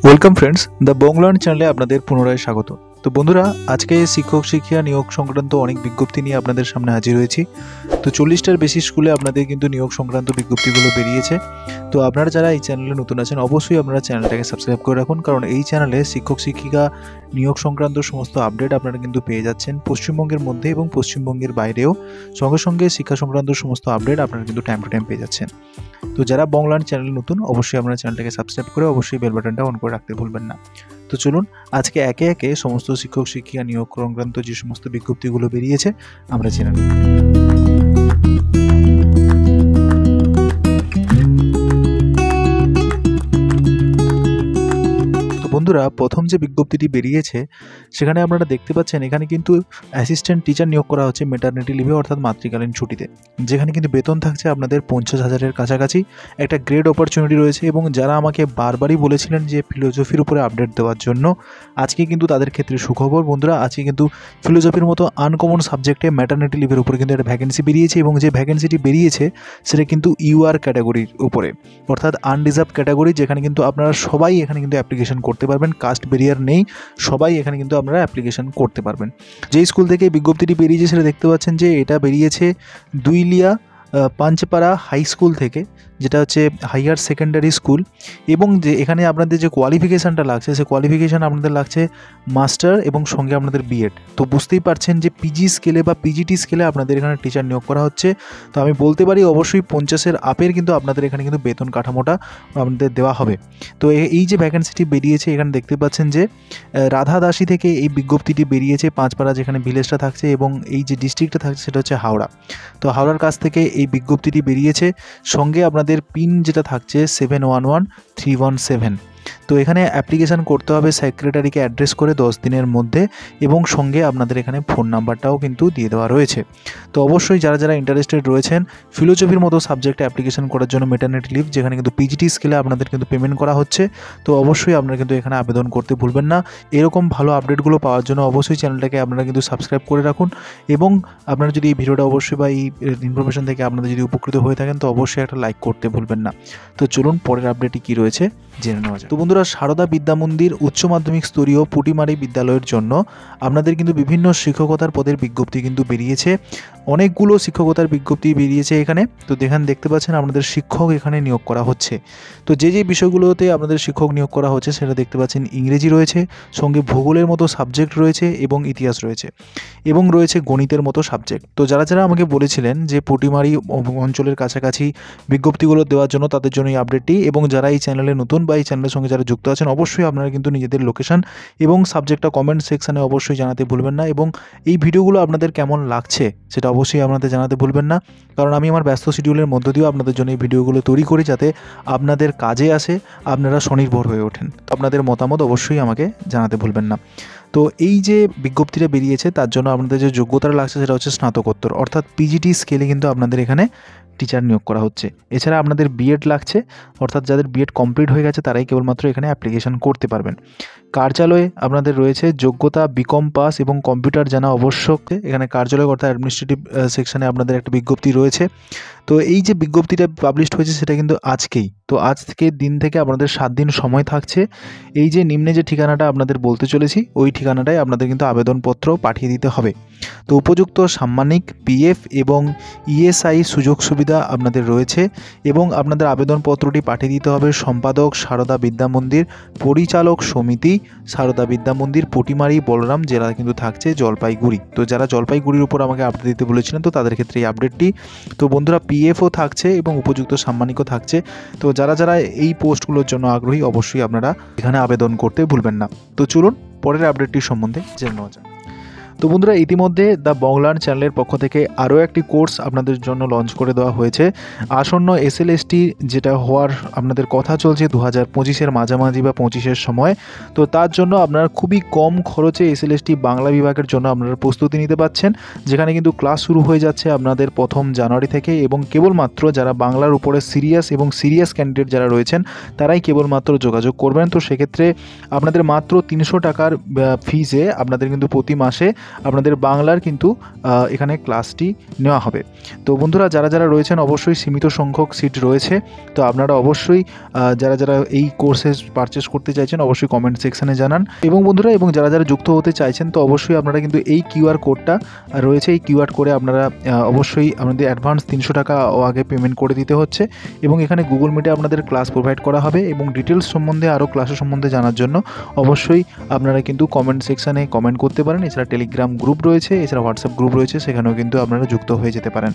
Welcome friends, the বংলার্ন চ্যানেলে আপনাদের পুনরায় স্বাগত। তো বন্ধুরা, আজকে শিক্ষক শিক্ষিকা নিয়োগ সংক্রান্ত অনেক বিজ্ঞপ্তি নিয়ে আপনাদের সামনে হাজির হয়েছি। তো 40টার বেশি স্কুলে আপনাদের কিন্তু নিয়োগ সংক্রান্ত বিজ্ঞপ্তিগুলো বেরিয়েছে। তো আপনারা যারা এই চ্যানেলে নতুন আছেন, অবশ্যই আপনারা চ্যানেলটাকে সাবস্ক্রাইব করে রাখুন, কারণ এই চ্যানেলে শিক্ষক শিক্ষিকা নিয়োগ সংক্রান্ত সমস্ত আপডেট আপনারা কিন্তু পেয়ে যাচ্ছেন পশ্চিমবঙ্গের মধ্যে এবং পশ্চিমবঙ্গের বাইরেও। সঙ্গে সঙ্গে শিক্ষা সংক্রান্ত সমস্ত আপডেট আপনারা কিন্তু টাইম টু টাইম পেয়ে যাচ্ছেন। তো যারা বংলার্ন চ্যানেল নতুন, অবশ্যই আপনারা চ্যানেলটাকে সাবস্ক্রাইব করে অবশ্যই বেল বাটনটা অন করে রাখতে ভুলবেন না। তো চলুন আজকে একে একে সমস্ত শিক্ষক শিক্ষিকা নিয়োগ সংক্রান্ত যে সমস্ত বিজ্ঞপ্তিগুলো বেরিয়েছে আমরা জেনে নেব। বন্ধুরা, প্রথম যে বিজ্ঞপ্তিটি বেরিয়েছে সেখানে আপনারা দেখতে পাচ্ছেন এখানে কিন্তু অ্যাসিস্ট্যান্ট টিচার নিয়োগ করা হচ্ছে ম্যাটারনিটি লিভে অর্থাৎ মাতৃকালীন ছুটিতে, যেখানে কিন্তু বেতন থাকছে আপনাদের 50,000-এর কাছাকাছি। একটা গ্রেট অপরচুনিটি রয়েছে এবং যারা আমাকে বারবারই বলেছিলেন যে ফিলোজফির উপরে আপডেট দেওয়ার জন্য, আজকে কিন্তু তাদের ক্ষেত্রে সুখবর। বন্ধুরা, আজকে কিন্তু ফিলোজফির মতো আনকমন সাবজেক্টে ম্যাটারনিটি লিভের উপরে কিন্তু একটা ভ্যাকেন্সি বেরিয়েছে এবং যে ভ্যাকেন্সিটি বেরিয়েছে সেটা কিন্তু ইউআর ক্যাটাগরির উপরে, অর্থাৎ আনরিজার্ভ ক্যাটাগরি, যেখানে কিন্তু আপনারা সবাই এখানে কিন্তু অ্যাপ্লিকেশন করতে পারবেন। কাস্ট ব্যারিয়ার নেই, সবাই এখানে কিন্তু আপনারা অ্যাপ্লিকেশন করতে পারবেন। যেই স্কুল থেকে বিজ্ঞপ্তিটি বেরিয়েছে সেটা দেখতে পাচ্ছেন যে এটা বেরিয়েছে দুইলিয়া পাঞ্চপাড়া হাই স্কুল থেকে, যেটা হচ্ছে হাইয়ার সেকেন্ডারি স্কুল। এবং যে এখানে আপনাদের যে কোয়ালিফিকেশানটা লাগছে, সে কোয়ালিফিকেশান আপনাদের লাগছে মাস্টার এবং সঙ্গে আপনাদের বিএড। তো বুঝতেই পারছেন যে পিজি স্কেলে বা পিজিটি স্কেলে আপনাদের এখানে টিচার নিয়োগ করা হচ্ছে। তো আমি বলতে পারি অবশ্যই 50-এর আপের কিন্তু আপনাদের এখানে কিন্তু বেতন কাঠামোটা আপনাদের দেওয়া হবে। তো এই যে ভ্যাকেন্সিটি বেরিয়েছে, এখানে দেখতে পাচ্ছেন যে রাধা দাসী থেকে এই বিজ্ঞপ্তিটি বেরিয়েছে, পাঁচপাড়া যেখানে ভিলেজটা থাকছে এবং এই যে ডিস্ট্রিক্টটা থাকছে সেটা হচ্ছে হাওড়া। তো হাওড়ার কাছ থেকে এই বিজ্ঞপ্তিটি বেরিয়েছে। সঙ্গে আপনাদের পিন যেটা থাকছে 711317। তো এখানে অ্যাপ্লিকেশান করতে হবে সেক্রেটারিকে অ্যাড্রেস করে 10 দিনের মধ্যে, এবং সঙ্গে আপনাদের এখানে ফোন নাম্বারটাও কিন্তু দিয়ে দেওয়া রয়েছে। তো অবশ্যই যারা যারা ইন্টারেস্টেড রয়েছেন ফিলোজফির মতো সাবজেক্টে অ্যাপ্লিকেশান করার জন্য ম্যাটারনিটি লিভ, যেখানে কিন্তু পিজিটি স্কেলে আপনাদের কিন্তু পেমেন্ট করা হচ্ছে, তো অবশ্যই আপনারা কিন্তু এখানে আবেদন করতে ভুলবেন না। এরকম ভালো আপডেটগুলো পাওয়ার জন্য অবশ্যই চ্যানেলটাকে আপনারা কিন্তু সাবস্ক্রাইব করে রাখুন, এবং আপনারা যদি এই ভিডিওটা অবশ্যই বা এই ইনফরমেশন থেকে আপনারা যদি উপকৃত হয়ে থাকেন তো অবশ্যই একটা লাইক করতে ভুলবেন না। তো চলুন পরের আপডেটটি কী রয়েছে জেনে নেওয়া যায়। তো বন্ধুরা, সারদা বিদ্যা মন্দির উচ্চ মাধ্যমিক স্তরীয় পুটিমারি বিদ্যালয়ের জন্য আপনাদের কিন্তু বিভিন্ন শিক্ষকতার পদের বিজ্ঞপ্তি কিন্তু বেরিয়েছে। অনেকগুলো শিক্ষকতার বিজ্ঞপ্তি বেরিয়েছে এখানে। তো দেখতে পাচ্ছেন আপনাদের শিক্ষক এখানে নিয়োগ করা হচ্ছে। তো যে বিষয়গুলোতে আপনাদের শিক্ষক নিয়োগ করা হচ্ছে সেটা দেখতে পাচ্ছেন ইংরেজি রয়েছে, সঙ্গে ভূগোলের মতো সাবজেক্ট রয়েছে এবং ইতিহাস রয়েছে, এবং রয়েছে গণিতের মতো সাবজেক্ট। তো যারা যারা আমাকে বলেছিলেন যে পুটিমারি অঞ্চলের কাছাকাছি বিজ্ঞপ্তিগুলো দেওয়ার জন্য, তাদের জন্য এই আপডেটটি। এবং যারা এই চ্যানেলে নতুন বা এই চ্যানেলের সঙ্গে যারা যুক্ত আছেন, অবশ্যই আপনারা কিন্তু নিজেদের লোকেশন এবং সাবজেক্টটা কমেন্ট সেকশানে অবশ্যই জানাতে ভুলবেন না। এবং এই ভিডিওগুলো আপনাদের কেমন লাগছে সেটা অবশ্যই আপনাদের জানাতে ভুলবেন না, কারণ আমি আমার ব্যস্ত শিডিউলের মধ্য দিয়েও আপনাদের জন্য এই ভিডিওগুলো তৈরি করি যাতে আপনাদের কাজে আসে, আপনারা স্বনির্ভর হয়ে ওঠেন। তো আপনাদের মতামত অবশ্যই আমাকে জানাতে ভুলবেন না। তো এই যে বিজ্ঞপ্তিটা বেরিয়েছে তার জন্য আপনাদের যে যোগ্যতাটা লাগছে সেটা হচ্ছে স্নাতকোত্তর, অর্থাৎ পিজিটি স্কেলে কিন্তু আপনাদের এখানে টিচার নিয়োগ করা হচ্ছে। এছাড়া আপনাদের বিএড লাগছে, অর্থাৎ যাদের বিএড কমপ্লিট হয়ে গেছে তারাই কেবলমাত্র এখানে অ্যাপ্লিকেশন করতে পারবেন। কার্যালয়ে আপনাদের রয়েছে যোগ্যতা বিকম পাস এবং কম্পিউটার জানা আবশ্যক। এখানে কার্যালয় অর্থাৎ অ্যাডমিনিস্ট্রেটিভ সেকশনে আপনাদের একটা বিজ্ঞপ্তি রয়েছে। তো এই যে বিজ্ঞপ্তিটা পাবলিশড হয়েছে সেটা কিন্তু আজকেই। তো আজ থেকে দিন থেকে আপনাদের 7 দিন সময় থাকছে। এই যে নিম্নে যে ঠিকানাটা আপনাদের বলতে চলেছি, ওই ঠিকানাটায় আপনাদের কিন্তু আবেদনপত্র পাঠিয়ে দিতে হবে। তো উপযুক্ত সাম্মানিক পিএফ এবং ইএসআই সুযোগ সুবিধা আপনাদের রয়েছে, এবং আপনাদের আবেদনপত্রটি পাঠিয়ে দিতে হবে সম্পাদক সারদা বিদ্যা মন্দির, পরিচালক সমিতি সারদা বিদ্যা মন্দির, পুটিমারি বলরাম জেলা কিন্তু থাকছে জলপাইগুড়ি। তো যারা জলপাইগুড়ির উপর আমাকে আপডেট দিতে বলেছিলেন তো তাদের ক্ষেত্রে এই আপডেটটি। তো বন্ধুরা, পিএফও থাকছে এবং উপযুক্ত সাম্মানিকও থাকছে। তো যারা যারা এই পোস্টগুলোর জন্য আগ্রহী অবশ্যই আপনারা এখানে আবেদন করতে ভুলবেন না। তো চলুন পরের আপডেটটির সম্বন্ধে জেনে নেওয়া যাক। তো বন্ধুরা, ইতিমধ্যে দ্য বংলার্ন চ্যানেলের পক্ষ থেকে আরও একটি কোর্স আপনাদের জন্য লঞ্চ করে দেওয়া হয়েছে। আসন্ন এসএলএসটি যেটা হওয়ার আপনাদের কথা চলছে 2025-এর মাঝামাঝি বা 25-এর সময়। তো তার জন্য আপনারা খুবই কম খরচে এসএলএসটি বাংলা বিভাগের জন্য আপনারা প্রস্তুতি নিতে পারছেন, যেখানে কিন্তু ক্লাস শুরু হয়ে যাচ্ছে আপনাদের 1 জানুয়ারি থেকে। এবং কেবলমাত্র যারা বাংলার উপরে সিরিয়াস ক্যান্ডিডেট যারা রয়েছেন তারাই কেবলমাত্র যোগাযোগ করবেন। তো সেক্ষেত্রে আপনাদের মাত্র 300 টাকার ফিজে আপনাদের কিন্তু প্রতি মাসে আপনাদের বাংলার কিন্তু এখানে ক্লাসটি নেওয়া হবে। তো বন্ধুরা যারা যারা রয়েছেন অবশ্যই সীমিত সংখ্যক সিট রয়েছে, তো আপনারা অবশ্যই যারা যারা এই কোর্সে পারচেস করতে চাইছেন অবশ্যই কমেন্ট সেকশানে জানান। এবং বন্ধুরা যারা যারা যুক্ত হতে চাইছেন তো অবশ্যই আপনারা কিন্তু এই কিউআর কোডটা রয়েছে, এই কিউআর কোডে আপনারা অবশ্যই আপনাদের অ্যাডভান্স 300 টাকা আগে পেমেন্ট করে দিতে হচ্ছে। এবং এখানে গুগল মিটে আপনাদের ক্লাস প্রোভাইড করা হবে। এবং ডিটেলস সম্বন্ধে আরও ক্লাসের সম্বন্ধে জানার জন্য অবশ্যই আপনারা কিন্তু কমেন্ট সেকশানে কমেন্ট করতে পারেন। এছাড়া টেলিগ্রাম গ্রুপ রয়েছে, এছাড়া হোয়াটসঅ্যাপ গ্রুপ রয়েছে, সেখানেও কিন্তু আপনারা যুক্ত হয়ে যেতে পারেন।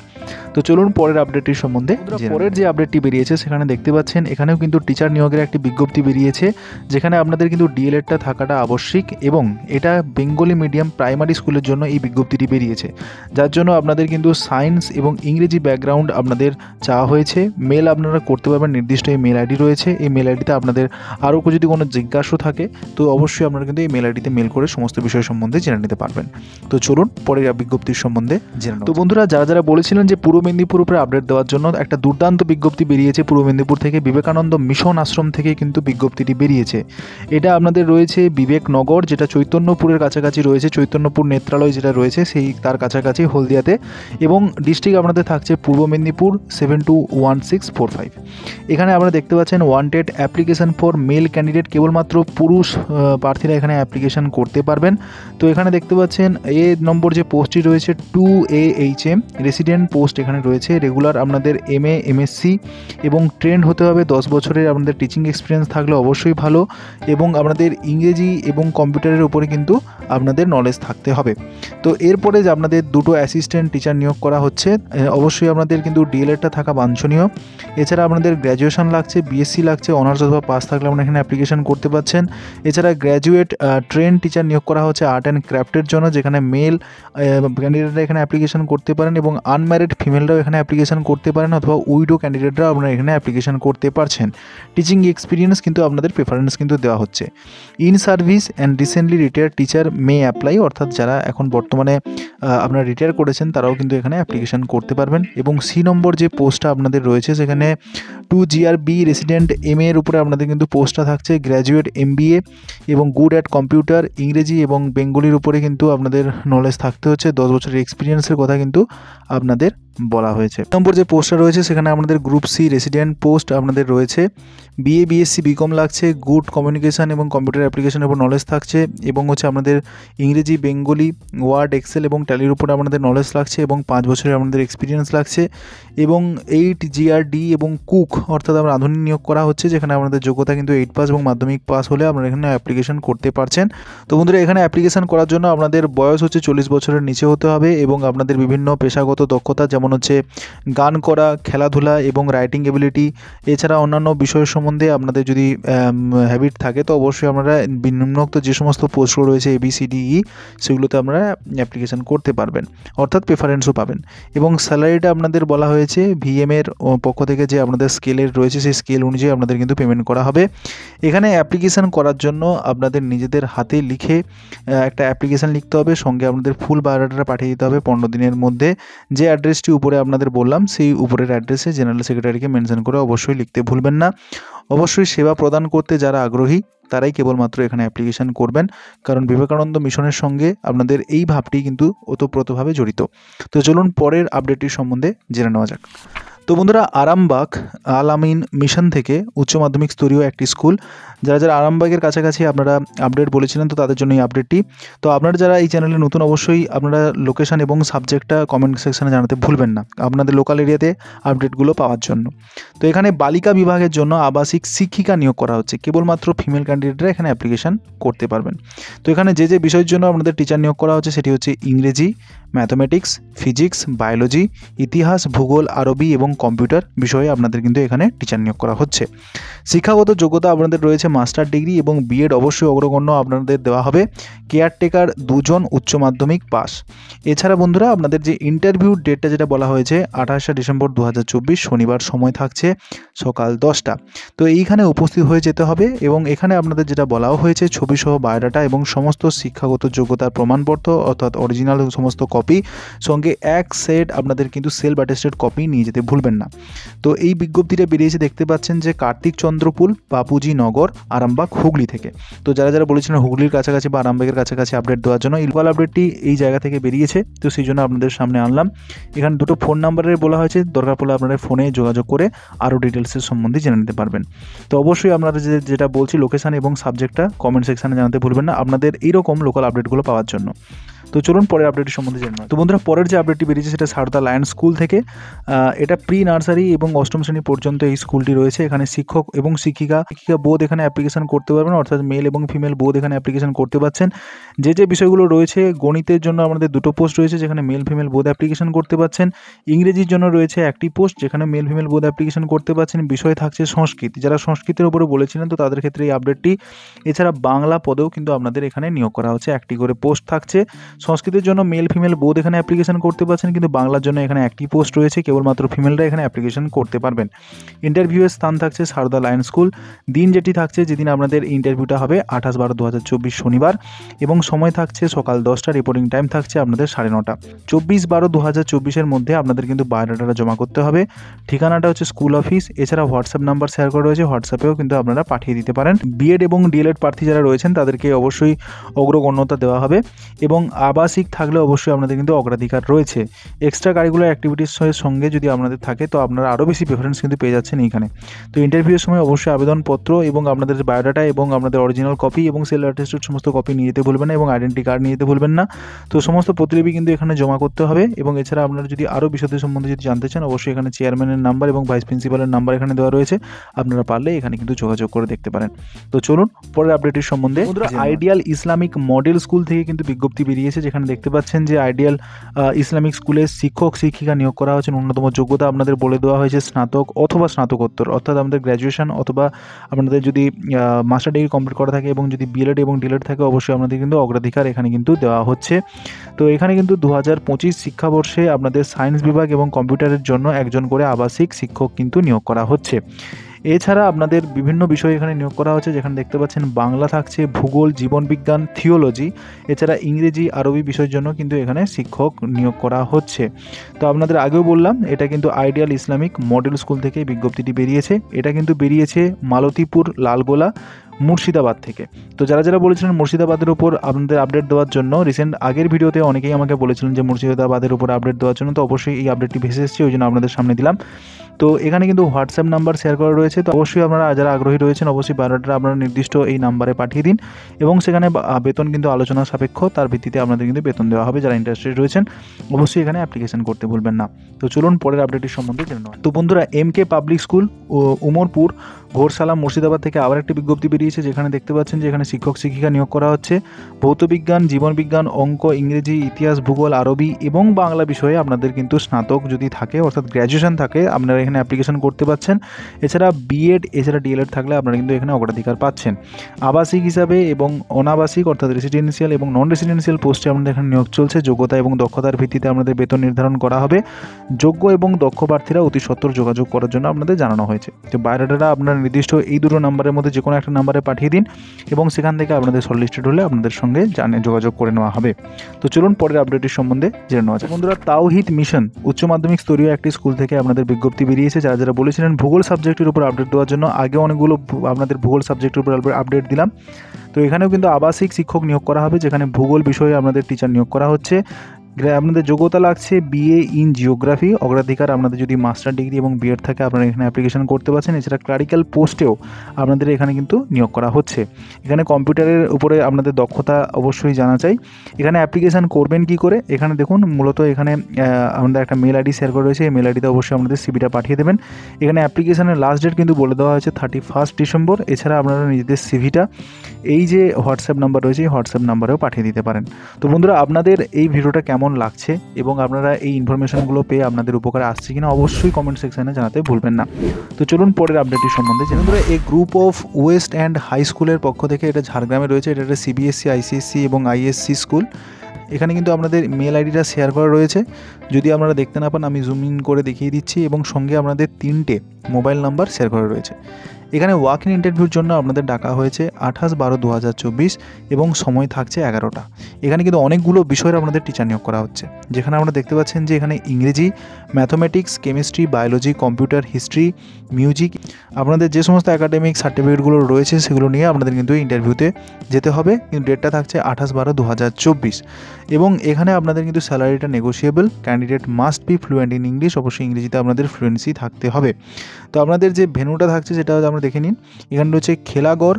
তো চলুন পরের আপডেটটির সম্বন্ধে। পরের যে আপডেটটি বেরিয়েছে সেখানে দেখতে পাচ্ছেন এখানেও কিন্তু টিচার নিয়োগের একটি বিজ্ঞপ্তি বেরিয়েছে, যেখানে আপনাদের কিন্তু ডিএলএডটা থাকাটা আবশ্যিক এবং এটা বেঙ্গলি মিডিয়াম প্রাইমারি স্কুলের জন্য এই বিজ্ঞপ্তিটি বেরিয়েছে, যার জন্য আপনাদের কিন্তু সায়েন্স এবং ইংরেজি ব্যাকগ্রাউন্ড আপনাদের চাওয়া হয়েছে। মেল আপনারা করতে পারবেন, নির্দিষ্ট এই মেল আইডি রয়েছে। এই মেল আইডিতে আপনাদের আরও যদি কোনো জিজ্ঞাসা থাকে তো অবশ্যই আপনারা কিন্তু এই মেল আইডিতে মেল করে সমস্ত বিষয় সম্বন্ধে জেনে নিতে পারবেন। তো চলুন পরের বিজ্ঞপ্তির সম্বন্ধে জেনে নেব। তো বন্ধুরা যারা যারা বলেছিলেন যে পূর্ব মেদিনীপুর উপরে আপডেট দেওয়ার জন্য, একটা দুর্দান্ত বিজ্ঞপ্তি বেরিয়েছে পূর্ব মেদিনীপুর থেকে। বিবেকানন্দ মিশন আশ্রম থেকে কিন্তু বিজ্ঞপ্তিটি বেরিয়েছে। এটা আপনাদের রয়েছে বিবেকনগর, যেটা চৈতন্যপুরের কাছাকাছি রয়েছে, চৈতন্যপুর নেত্রালয় যেটা রয়েছে সেই তার কাছাকাছি হলদিয়াতে। এবং ডিস্ট্রিক্ট আপনাদের থাকছে পূর্ব মেদিনীপুর 721645। এখানে আপনারা দেখতে পাচ্ছেন wanted application for male candidate, কেবলমাত্র পুরুষ প্রার্থীরা এখানে অ্যাপ্লিকেশন করতে পারবেন। তো এখানে দেখতে পাচ্ছেন এ নম্বর যে পোস্টটি রয়েছে 2AHM রেসিডেন্ট পোস্ট এখানে রয়েছে। রেগুলার আপনাদের MA MSc এবং ট্রেন্ড হতে হবে, 10 বছরের আপনাদের টিচিং এক্সপিরিয়েন্স থাকলে অবশ্যই ভালো। এবং আপনাদের ইংরেজি এবং কম্পিউটারের উপরে কিন্তু আপনাদের নলেজ থাকতে হবে। তো এরপরে যে আপনাদের দুটো অ্যাসিস্ট্যান্ট টিচার নিয়োগ করা হচ্ছে, অবশ্যই আপনাদের কিন্তু ডিএলএডটা থাকা বাঞ্ছনীয়। এছাড়া আপনাদের গ্র্যাজুয়েশন লাগছে, BSc লাগছে, অনার্স অথবা পাস থাকলে আপনারা এখানে অ্যাপ্লিকেশন করতে পারছেন। এছাড়া গ্র্যাজুয়েট ট্রেন টিচার নিয়োগ করা হচ্ছে আর্ট অ্যান্ড ক্রাফটের জন্য, যেখানে মেল ক্যান্ডিডেটরা এখানে অ্যাপ্লিকেশন করতে পারেন এবং আনম্যারিড ফিমেলরাও এখানে অ্যাপ্লিকেশন করতে পারেন, অথবা উইডো ক্যান্ডিডেটরাও আপনারা এখানে অ্যাপ্লিকেশন করতে পারছেন। টিচিং এক্সপিরিয়েন্স কিন্তু আপনাদের প্রেফারেন্স কিন্তু দেওয়া হচ্ছে। In service and recently retired teacher may apply, অর্থাৎ যারা এখন বর্তমানে আপনারা রিটায়ার করেছেন তারাও কিন্তু এখানে অ্যাপ্লিকেশন করতে পারবেন। এবং সি নম্বর যে পোস্টটা আপনাদের রয়েছে সেখানে 2GRB রেসিডেন্ট MA এর উপরে আপনাদের কিন্তু পোস্টটা থাকছে। গ্র্যাজুয়েট MBA এবং গুড অ্যাট কম্পিউটার, ইংরেজি এবং বেঙ্গলির উপরে কিন্তু আপনাদের নলেজ থাকতে হচ্ছে। 10 বছরের এক্সপিরিয়েন্সের কথা কিন্তু আপনাদের বলা হয়েছে। নম্বর যে পোস্টটা রয়েছে সেখানে আপনাদের গ্রুপ সি রেসিডেন্ট পোস্ট আপনাদের রয়েছে। BA BSc BCom লাগছে, গুড কমিউনিকেশান এবং কম্পিউটার অ্যাপ্লিকেশনের উপর নলেজ থাকছে। এবং আপনাদের ইংরেজি, বেঙ্গলি, ওয়ার্ড, এক্সেল এবং ট্যালির উপরে আপনাদের নলেজ লাগছে এবং 5 বছরের আপনাদের এক্সপিরিয়েন্স লাগছে। এবং 8GRD এবং কুক, অর্থাৎ আমরা আধুনিক নিয়োগ করা হচ্ছে, যেখানে আপনাদের যোগ্যতা কিন্তু 8 পাস এবং মাধ্যমিক পাস হলে আপনারা এখানে অ্যাপ্লিকেশন করতে পারছেন। তো বন্ধুরা এখানে অ্যাপ্লিকেশন করার জন্য আপনাদের বয়স 40 বছরের নিচে হতে হবে এবং আপনাদের বিভিন্ন পেশাগত দক্ষতা যেমন গান করা, খেলাধুলা এবং রাইটিং এবিলিটি, এছাড়া অন্যান্য বিষয়ের সম্বন্ধে আপনাদের যদি হ্যাবিট থাকে তো অবশ্যই আপনারা নিম্নোক্ত যে সমস্ত পোস্টগুলো রয়েছে ABCDE সেগুলোতে আপনারা অ্যাপ্লিকেশন করতে পারবেন, অর্থাৎ প্রেফারেন্সও পাবেন। এবং স্যালারিটা আপনাদের বলা হয়েছে VM এর পক্ষ থেকে যে আপনাদের স্কেলের রয়েছে সেই স্কেল অনুযায়ী আপনাদের কিন্তু পেমেন্ট করা হবে। এখানে অ্যাপ্লিকেশন করার জন্য আপনাদের নিজেদের হাতে লিখে একটা অ্যাপ্লিকেশন লিখতে হবে, সঙ্গে আপনাদের ফুল বায়োডাটা পাঠিয়ে দিতে হবে 15 দিনের মধ্যে। যে অ্যাড্রেসটি উপরে আপনাদের বললাম সেই উপরের অ্যাড্রেসে জেনারেল সেক্রেটারিকে মেনশন করে অবশ্যই লিখতে ভুলবেন না। অবশ্যই সেবা প্রদান করতে যারা আগ্রহী তারাই কেবলমাত্র এখানে অ্যাপ্লিকেশন করবেন, কারণ বিবেকানন্দ মিশনের সঙ্গে আপনাদের এই ভাবটি কিন্তু ওতপ্রোতভাবে জড়িত। তো চলুন পরের আপডেটটির সম্বন্ধে জেনে নেওয়া যাক। তো বন্ধুরা আরামবাগ আল আমিন মিশন থেকে উচ্চ মাধ্যমিক স্তরীয় একটি স্কুল, যারা যারা আরামবাগের কাছাকাছি আপনারা আপডেট বলেছিলেন তো তাদের জন্য এই আপডেটটি। তো আপনারা যারা এই চ্যানেলে নতুন অবশ্যই আপনারা লোকেশন এবং সাবজেক্টটা কমেন্ট সেকশনে জানাতে ভুলবেন না আপনাদের লোকাল এরিয়াতে আপডেটগুলো পাওয়ার জন্য। তো এখানে বালিকা বিভাগের জন্য আবাসিক শিক্ষিকা নিয়োগ করা হচ্ছে, কেবলমাত্র ফিমেল ক্যান্ডিডেটরা এখানে অ্যাপ্লিকেশন করতে পারবেন। তো এখানে যে যে বিষয়ের জন্য আপনাদের টিচার নিয়োগ করা হচ্ছে সেটি হচ্ছে ইংরেজি, ম্যাথমেটিক্স, ফিজিক্স, বায়োলজি, ইতিহাস, ভূগোল, আরবি এবং কম্পিউটার বিষয়ে আপনাদের কিন্তু এখানে টিচার নিয়োগ করা হচ্ছে। শিক্ষাগত যোগ্যতা আপনাদের রয়েছে মাস্টার ডিগ্রি এবং B.Ed অবশ্যই অগ্রগণ্য আপনাদের দেওয়া হবে। কেয়ারটেকার 2 জন উচ্চ মাধ্যমিক পাস। এছাড়া বন্ধুরা আপনাদের যে ইন্টারভিউ ডেটটা যেটা বলা হয়েছে 28 ডিসেম্বর 2024 শনিবার, সময় থাকছে সকাল 10টা। তো এইখানে উপস্থিত হয়ে যেতে হবে এবং এখানে আপনাদের যেটা বলাও হয়েছে ছবি সহ বায়োডাটা এবং সমস্ত শিক্ষাগত যোগ্যতার প্রমাণপত্র অর্থাৎ অরিজিনাল সমস্ত কপি, সঙ্গে এক সেট আপনাদের কিন্তু সেলফ অ্যাটেস্টেড কপি নিয়ে যেতে ভুলবেন ভুলবেন না। তো এই বিজ্ঞপ্তিটা বেরিয়েছে দেখতে পাচ্ছেন যে কার্তিক চন্দ্রপুল, বাপুজি নগর, আরামবাগ, হুগলি থেকে। তো যারা যারা বলেছিলেন হুগলির কাছাকাছি বা আরামবাগের কাছাকাছি আপডেট দেওয়ার জন্য, ইলপাল আপডেটটি এই জায়গা থেকে বেরিয়েছে, তো সেই জন্য আপনাদের সামনে আনলাম। এখানে দুটো ফোন নাম্বারের বলা হয়েছে, দরকার পড়লে আপনারা ফোনে যোগাযোগ করে আরও ডিটেলসের সম্বন্ধে জেনে নিতে পারবেন। তো অবশ্যই আপনারা যেটা বলছি লোকেশান এবং সাবজেক্টটা কমেন্ট সেকশানে জানাতে ভুলবেন না আপনাদের এইরকম লোকাল আপডেটগুলো পাওয়ার জন্য। তো চলুন পরের আপডেটের সম্বন্ধে জেনে নেওয়া। তো বন্ধুরা, পরের যে আপডেটটি বেরিয়েছে সেটা সারদা লায়ন্স স্কুল থেকে। এটা প্রি নার্সারি এবং অষ্টম শ্রেণী পর্যন্ত এই স্কুলটি রয়েছে। এখানে শিক্ষক এবং শিক্ষিকা বোধ এখানে অ্যাপ্লিকেশন করতে পারবেন, অর্থাৎ মেল এবং ফিমেল বোধ এখানে অ্যাপ্লিকেশন করতে পারছেন। যে বিষয়গুলো রয়েছে, গণিতের জন্য আমাদের 2টো পোস্ট রয়েছে যেখানে মেল ফিমেল বোধ অ্যাপ্লিকেশন করতে পারছেন। ইংরেজির জন্য রয়েছে 1টি পোস্ট যেখানে মেল ফিমেল বোধ অ্যাপ্লিকেশন করতে পারছেন। বিষয় থাকছে সংস্কৃত, যারা সংস্কৃতের উপরে বলেছিলেন তো তাদের ক্ষেত্রে এই আপডেটটি। এছাড়া বাংলা পদেও কিন্তু আপনাদের এখানে নিয়োগ করা হচ্ছে, 1টি করে পোস্ট থাকছে। সংস্কৃতের জন্য মেল ফিমেল বোধ এখানে অ্যাপ্লিকেশন করতে পারছেন, কিন্তু বাংলার জন্য এখানে 1টি পোস্ট রয়েছে, কেবলমাত্র ফিমেলরা এখানে অ্যাপ্লিকেশন করতে পারবেন। ইন্টারভিউয়ের স্থান থাকছে সারদা লায়ন্স স্কুল। দিন যেটি থাকছে, যেদিন আপনাদের ইন্টারভিউটা হবে 28/12/2024 শনিবার, এবং সময় থাকছে সকাল 10টা, রিপোর্টিং টাইম থাকছে আপনাদের 9:30। 24/12/2024 মধ্যে আপনাদের কিন্তু বায়োডাটাটা জমা করতে হবে। ঠিকানাটা হচ্ছে স্কুল অফিস। এছাড়া হোয়াটসঅ্যাপ নাম্বার শেয়ার করা রয়েছে, হোয়াটসঅ্যাপেও কিন্তু আপনারা পাঠিয়ে দিতে পারেন। বিএড এবং ডিএলএড প্রার্থী যারা রয়েছেন তাদেরকে অবশ্যই অগ্রগণ্যতা দেওয়া হবে, এবং আবাসিক থাকলে অবশ্যই আপনাদের কিন্তু অগ্রাধিকার রয়েছে। এক্সট্রা কারিকুলার অ্যাক্টিভিটিসের সঙ্গে যদি আপনাদের থাকে তো আপনারা আরও বেশি প্রেফারেন্স কিন্তু পেয়ে যাচ্ছেন এইখানে। তো ইন্টারভিউয়ের সময় অবশ্যই আবেদনপত্র এবং আপনাদের বায়োডাটা এবং আপনাদের অরিজিনাল কপি এবং সেলফ অ্যাটেস্টেড সমস্ত কপি নিয়ে যেতে ভুলবেন না, এবং আইডেন্টি কার্ড নিয়ে যেতে ভুলবেন না। তো সমস্ত প্রতিলিপি কিন্তু এখানে জমা করতে হবে। এবং এছাড়া আপনারা যদি আরও বিষয়দের সম্বন্ধে যদি জানতে চান, অবশ্যই এখানে চেয়ারম্যানের নাম্বার এবং ভাইস প্রিন্সিপালের নাম্বার এখানে দেওয়া রয়েছে, আপনারা পারলে এখানে কিন্তু যোগাযোগ করে দেখতে পারেন। তো চলুন পরের আপডেটের সম্বন্ধে। আইডিয়াল ইসলামিক মডেল স্কুল থেকে কিন্তু বিজ্ঞপ্তি বেরিয়েছে, যেখানে দেখতে পাচ্ছেন যে আইডিয়াল ইসলামিক স্কুলের শিক্ষক শিক্ষিকা নিয়োগ করা হচ্ছে। ন্যূনতম যোগ্যতা আপনাদের বলে দেওয়া হয়েছে স্নাতক অথবা স্নাতকোত্তর, অর্থাৎ আমাদের গ্র্যাজুয়েশন অথবা আপনাদের যদি মাস্টার ডিগ্রি কমপ্লিট করা থাকে এবং যদি বিএলএড এবং ডিএলএড থাকে, অবশ্যই আপনাদের কিন্তু অগ্রাধিকার এখানে কিন্তু দেওয়া হচ্ছে। তো এখানে কিন্তু 2025 শিক্ষাবর্ষে আপনাদের সায়েন্স বিভাগ এবং কম্পিউটারের জন্য 1জন করে আবাসিক শিক্ষক কিন্তু নিয়োগ করা হচ্ছে। এছাড়া আপনাদের বিভিন্ন বিষয় এখানে নিয়োগ করা হচ্ছে, যেখানে দেখতে পাচ্ছেন বাংলা থাকছে, ভূগোল, জীবনবিজ্ঞান, থিওলজি, এছাড়া ইংরেজি, আরবি বিষয়ের জন্য কিন্তু এখানে শিক্ষক নিয়োগ করা হচ্ছে। তো আপনাদের আগেও বললাম, এটা কিন্তু আইডিয়াল ইসলামিক মডেল স্কুল থেকে বিজ্ঞপ্তিটি বেরিয়েছে। এটা কিন্তু বেরিয়েছে মালতীপুর, লালগোলা, মুর্শিদাবাদ থেকে। তো যারা যারা বলেছিলেন মুর্শিদাবাদের উপর আপনাদের আপডেট দেওয়ার জন্য, রিসেন্ট আগের ভিডিওতে অনেকেই আমাকে বলেছিলেন যে মুর্শিদাবাদের উপর আপডেট দেওয়ার জন্য, তো অবশ্যই এই আপডেটটি ভেসে এসেছে, ওই জন্য আপনাদের সামনে দিলাম। তো এখানে কিন্তু হোয়াটসঅ্যাপ নাম্বার শেয়ার করা রয়েছে, তো অবশ্যই আপনারা যারা আগ্রহী রয়েছেন অবশ্যই বায়োডাটা আপনারা নির্দিষ্ট এই নাম্বারে পাঠিয়ে দিন, এবং সেখানে বেতন কিন্তু আলোচনা সাপেক্ষ, তার ভিত্তিতে আপনাদের কিন্তু বেতন দেওয়া হবে। যারা ইন্টারেস্টেড রয়েছেন অবশ্যই এখানে অ্যাপ্লিকেশন করতে ভুলবেন না। তো চলুন পরের আপডেটের সম্বন্ধে জেনে নেওয়া। তো বন্ধুরা, এমকে পাবলিক স্কুল ও উমরপুর, ঘোরসালা, মুর্শিদাবাদ থেকে আবার একটি বিজ্ঞপ্তি বেরিয়েছে, যেখানে দেখতে পাচ্ছেন যে এখানে শিক্ষক শিক্ষিকা নিয়োগ করা হচ্ছে। ভৌতবিজ্ঞান, জীবনবিজ্ঞান, অঙ্ক, ইংরেজি, ইতিহাস, ভূগোল, আরবি এবং বাংলা বিষয়ে আপনাদের কিন্তু স্নাতক যদি থাকে, অর্থাৎ গ্র্যাজুয়েশন থাকে, আপনারা এখানে অ্যাপ্লিকেশন করতে পারছেন। এছাড়া বিএড এছাড়া ডিএলএড থাকলে আপনারা কিন্তু এখানে অগ্রাধিকার পাচ্ছেন। আবাসিক হিসাবে এবং অনাবাসিক অর্থাৎ রেসিডেন্সিয়াল এবং নন রেসিডেন্সিয়াল পোস্টে আপনাদের এখানে নিয়োগ চলছে। যোগ্যতা এবং দক্ষতার ভিত্তিতে আপনাদের বেতন নির্ধারণ করা হবে। যোগ্য এবং দক্ষ প্রার্থীরা অতি সত্বর যোগাযোগ করার জন্য আপনাদের জানানো হয়েছে। তো বায়োডাটা আপনারা নির্দিষ্ট এই দুটো নাম্বারের মধ্যে যে কোনো একটা নাম্বারে পাঠিয়ে দিন, এবং সেখান থেকে আপনাদের শর্টলিস্টেড হলে আপনাদের সঙ্গে যোগাযোগ করে নেওয়া হবে। তো চলুন পরের আপডেটের সম্বন্ধে জেনে নেওয়া যাক। বন্ধুরা, তাওহিদ মিশন উচ্চ মাধ্যমিক স্তরীয় একটি স্কুল থেকে আপনাদের বিজ্ঞপ্তি বেরিয়েছে। যারা যারা বলেছিলেন ভূগোল সাবজেক্টের উপর আপডেট দেওয়ার জন্য, আগে অনেকগুলো আপনাদের ভূগোল সাবজেক্টের উপর আপডেট দিলাম। তো এখানেও কিন্তু আবাসিক শিক্ষক নিয়োগ করা হবে, যেখানে ভূগোল বিষয়ে আপনাদের টিচার নিয়োগ করা হচ্ছে। আপনাদের যোগ্যতা লাগছে বিএ ইন জিওগ্রাফি, অগ্রাধিকার আপনাদের যদি মাস্টার ডিগ্রি এবং বিএড থাকে আপনারা এখানে অ্যাপ্লিকেশন করতে পারছেন। এছাড়া ক্লারিক্যাল পোস্টেও আপনাদের এখানে কিন্তু নিয়োগ করা হচ্ছে। এখানে কম্পিউটারের উপরে আপনাদের দক্ষতা অবশ্যই জানা চাই। এখানে অ্যাপ্লিকেশান করবেন কি করে, এখানে দেখুন মূলত এখানে আমাদের একটা মেল আইডি শেয়ার করা রয়েছে, এই মেল আইডিতে অবশ্যই আপনাদের সিভিটা পাঠিয়ে দেবেন। এখানে অ্যাপ্লিকেশানের লাস্ট ডেট কিন্তু বলে দেওয়া হয়েছে 31 ডিসেম্বর। এছাড়া আপনারা নিজেদের সিভিটা এই যে হোয়াটসঅ্যাপ নাম্বার রয়েছে এই হোয়াটসঅ্যাপ নাম্বারেও পাঠিয়ে দিতে পারেন। তো বন্ধুরা, আপনাদের এই ভিডিওটা কেমন লাগছে এবং আপনারা এই ইনফরমেশনগুলো পেয়ে আপনাদের উপকারে আসছে কিনা অবশ্যই কমেন্ট সেকশনে জানাতে ভুলবেন না। তো চলুন পরের আপডেটটির সম্বন্ধে জেনে। বন্ধুরা, এই group of West End high স্কুলের পক্ষ থেকে, এটা ঝাড়গ্রামে রয়েছে, এটা একটা সিবিএসসি, আইসিএসসি এবং আইএসসি স্কুল। এখানে কিন্তু আপনাদের মেল আইডিটা শেয়ার করা রয়েছে। যদি আপনারা দেখতে না পান আমি জুম ইন করে দেখিয়ে দিচ্ছি, এবং সঙ্গে আপনাদের 3টে মোবাইল নাম্বার শেয়ার করা রয়েছে। এখানে ওয়াক ইন ইন্টারভিউর জন্য আপনাদের ডাকা হয়েছে 28/12/2024 এবং সময় থাকছে 11টা। এখানে কিন্তু অনেকগুলো বিষয়ের আপনাদের টিচার নিয়োগ করা হচ্ছে, যেখানে আমরা দেখতে পাচ্ছেন যে এখানে ইংরেজি, mathematics, chemistry, biology, computer, history, music, আপনাদের যে সমস্ত একাডেমিক সার্টিফিকেটগুলো রয়েছে সেগুলো নিয়ে আপনাদের কিন্তু ইন্টারভিউতে যেতে হবে। কিন্তু ডেটটা থাকছে 28/12/2024 এবং এখানে আপনাদের কিন্তু স্যালারিটা negotiable. Candidate must be fluent in English, অবশ্যই ইংরেজিতে আপনাদের ফ্লুয়েন্সি থাকতে হবে। তো আপনাদের যে ভেন্যুটা থাকছে সেটা আমরা দেখে নিন। এখানে রয়েছে খেলাগড়,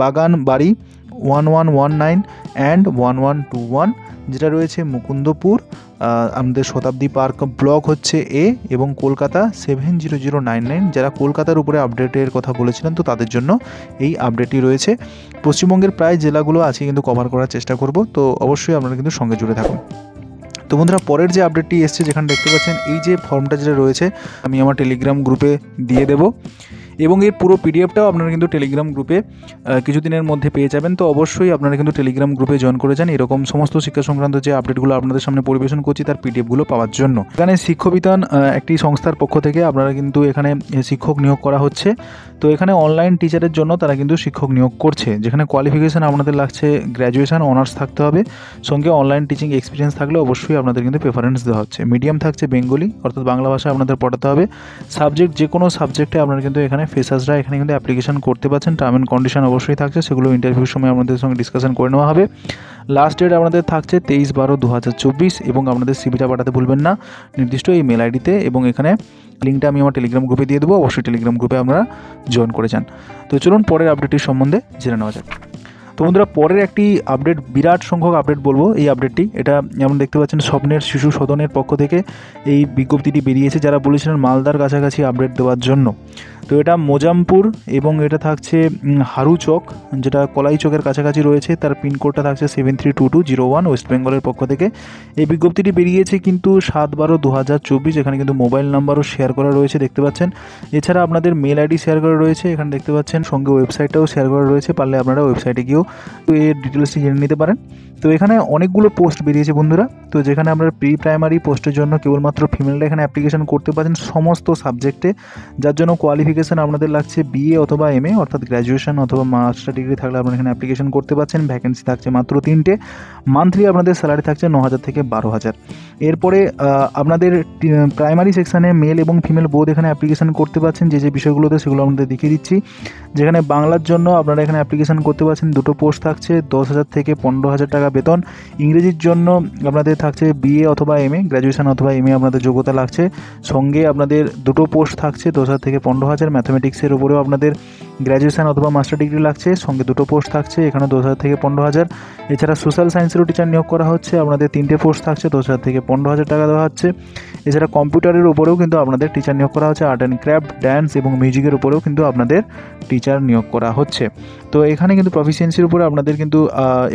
বাগান বাড়ি, 1119 অ্যান্ড 1121, যেটা রয়েছে মুকুন্দপুর, আমাদের শতাব্দী পার্ক ব্লক হচ্ছে এ, এবং কলকাতা 70099। যারা কলকাতার উপরে আপডেটের কথা বলেছিলেন তো তাদের জন্য এই আপডেটটি রয়েছে। পশ্চিমবঙ্গের প্রায় জেলাগুলো আছে কিন্তু কভার করার চেষ্টা করব, তো অবশ্যই আপনারা কিন্তু সঙ্গে জুড়ে থাকুন। তো বন্ধুরা, পরের যে আপডেটটি এসছে যেখানে দেখতে পাচ্ছেন এই যে ফর্মটা যেটা রয়েছে আমি আমার টেলিগ্রাম গ্রুপে দিয়ে দেবো, এবং এর পুরো পিডিএফটাও আপনারা কিন্তু টেলিগ্রাম গ্রুপে কিছুদিনের মধ্যে পেয়ে যাবেন। তো অবশ্যই আপনারা কিন্তু টেলিগ্রাম গ্রুপে জয়েন করে যান এরকম সমস্ত শিক্ষা সংক্রান্ত যে আপডেটগুলো আপনাদের সামনে পরিবেশন করছি তার পিডিএফগুলো পাওয়ার জন্য। এখানে শিক্ষবিতান একটি সংস্থার পক্ষ থেকে আপনারা কিন্তু এখানে শিক্ষক নিয়োগ করা হচ্ছে। তো এখানে অনলাইন টিচারের জন্য তারা কিন্তু শিক্ষক নিয়োগ করছে, যেখানে কোয়ালিফিকেশান আপনাদের লাগছে গ্র্যাজুয়েশন অনার্স থাকতে হবে, সঙ্গে অনলাইন টিচিং এক্সপিরিয়েন্স থাকলে অবশ্যই আপনাদের কিন্তু প্রেফারেন্স দেওয়া হচ্ছে। মিডিয়াম থাকছে বেঙ্গলি, অর্থাৎ বাংলা ভাষা আপনাদের পড়াতে হবে। সাবজেক্ট যে কোনো সাবজেক্টে আপনারা কিন্তু এখানে ফ্রেশার্সরা এখানে কিন্তু অ্যাপ্লিকেশন করতে পারছেন। টার্ম অ্যান্ড কন্ডিশন অবশ্যই থাকছে, সেগুলো ইন্টারভিউর সময় আপনাদের সঙ্গে ডিসকাশন করে নেওয়া হবে। লাস্ট ডেট আপনাদের থাকছে 23/12/2024 এবং আপনাদের সিভিটা পাঠাতে ভুলবেন না নির্দিষ্ট এই মেল আইডিতে, এবং এখানে লিঙ্কটা আমি আমার টেলিগ্রাম গ্রুপে দিয়ে দেবো, অবশ্যই টেলিগ্রাম গ্রুপে আপনারা জয়েন করে যান। তো চলুন পরের আপডেটটির সম্বন্ধে জেনে নেওয়া যাক। তো বন্ধুরা, পরের একটি আপডেট, বিরাট সংখ্যক আপডেট বলবো এই আপডেটটি। এটা যেমন দেখতে পাচ্ছেন স্বপ্নের শিশু সদনের পক্ষ থেকে এই বিজ্ঞপ্তিটি বেরিয়েছে, যারা বলেছিলেন মালদার কাছাকাছি আপডেট দেওয়ার জন্য। তো এটা মোজামপুর এবং এটা থাকছে হারুচক, যেটা কলাই চকের কাছাকাছি রয়েছে। তার পিনকোডটা থাকছে 732201, ওয়েস্ট বেঙ্গলের পক্ষ থেকে এই বিজ্ঞপ্তিটি বেরিয়েছে কিন্তু 7/12/2024। এখানে কিন্তু মোবাইল নাম্বারও শেয়ার করা রয়েছে দেখতে পাচ্ছেন। এছাড়া আপনাদের মেল আইডি শেয়ার করা রয়েছে এখানে দেখতে পাচ্ছেন, সঙ্গে ওয়েবসাইটটাও শেয়ার করা রয়েছে, পারলে আপনারা ওয়েবসাইটে গিয়েও এর ডিটেলসটি জেনে নিতে পারেন। তো এখানে অনেকগুলো পোস্ট বেরিয়েছে বন্ধুরা। তো যেখানে আপনারা প্রি প্রাইমারি পোস্টের জন্য কেবলমাত্র ফিমেলরা এখানে অ্যাপ্লিকেশন করতে পারেন সমস্ত সাবজেক্টে, যার জন্য কোয়ালিফিকেশান আপনাদের লাগছে বিএ অথবা এমএ, অর্থাৎ গ্র্যাজুয়েশন অথবা মাস্টার ডিগ্রি থাকলে আপনারা এখানে অ্যাপ্লিকেশন করতে পারছেন। ভ্যাকেন্সি থাকছে মাত্র 3টে। মান্থলি আপনাদের স্যালারি থাকছে 9,000 থেকে 12,000। এরপরে আপনাদের প্রাইমারি সেকশানে মেল এবং ফিমেল বোধ এখানে অ্যাপ্লিকেশন করতে পারছেন। যে যে বিষয়গুলোতে সেগুলো আপনাদের দেখিয়ে দিচ্ছি। যেখানে বাংলার জন্য আপনারা এখানে অ্যাপ্লিকেশন করতে পারছেন, 2টো পোস্ট থাকছে, 10,000 থেকে 15,000 টাকা বেতন। ইংরেজির জন্য আপনাদের থাকছে বিএ অথবা এমএ, গ্র্যাজুয়েশন অথবা এমএ আপনাদের যোগ্যতা লাগছে। সঙ্গে আপনাদের 2টো পোস্ট থাকছে, 10,000 থেকে 15,000। ম্যাথমেটিক্সের উপরেও আপনাদের গ্র্যাজুয়েশন অথবা মাস্টার ডিগ্রি লাগছে, সঙ্গে 2টো পোস্ট থাকছে, এখানে 10,000 থেকে 15,000। এছাড়া সোশ্যাল সায়েন্সেরও টিচার নিয়োগ করা হচ্ছে, আপনাদের 3টে পোস্ট থাকছে, 10,000 থেকে 15,000 টাকা দেওয়া হচ্ছে। এছাড়া কম্পিউটারের উপরেও কিন্তু আপনাদের টিচার নিয়োগ করা হচ্ছে। আর্ট অ্যান্ড ক্রাফট, ড্যান্স এবং মিউজিকের উপরেও কিন্তু আপনাদের টিচার নিয়োগ করা হচ্ছে। তো এখানে কিন্তু প্রফিসিয়েন্সির উপরে আপনাদের কিন্তু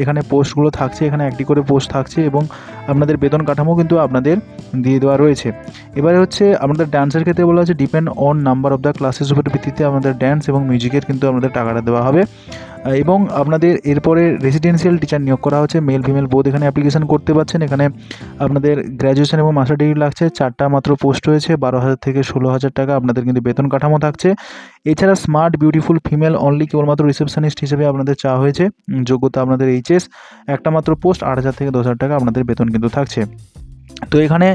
এখানে পোস্টগুলো থাকছে, এখানে একটি করে পোস্ট থাকছে এবং আপনাদের বেতন কাঠামো কিন্তু আপনাদের দিয়ে দেওয়া রয়েছে। এবারে হচ্ছে আমাদের ডান্সের ক্ষেত্রে বলা হচ্ছে depend on number of the classes উপর ভিত্তিতে আমাদের ড্যান্স এবং মিউজিকের কিন্তু আমাদের টাকাটা দেওয়া হবে। এবং আপনাদের এরপরে রেসিডেন্সিয়াল টিচার নিয়োগ করা হচ্ছে, মেল ফিমেল বোধ এখানে অ্যাপ্লিকেশন করতে পারছেন। এখানে আপনাদের গ্র্যাজুয়েশন এবং মাস্টার ডিগ্রি লাগছে, 4টা মাত্র পোস্ট হয়েছে, 12,000 থেকে 16,000 টাকা আপনাদের কিন্তু বেতন কাঠামো থাকছে। এছাড়া স্মার্ট বিউটিফুল ফিমেল অনলি কেবলমাত্র রিসেপশনিস্ট হিসেবে আপনাদের চাওয়া হয়েছে, যোগ্যতা আপনাদের এইচএস, একটা মাত্র পোস্ট, 8,000 থেকে 10,000 টাকা আপনাদের বেতন কিন্তু থাকছে। তো এখানে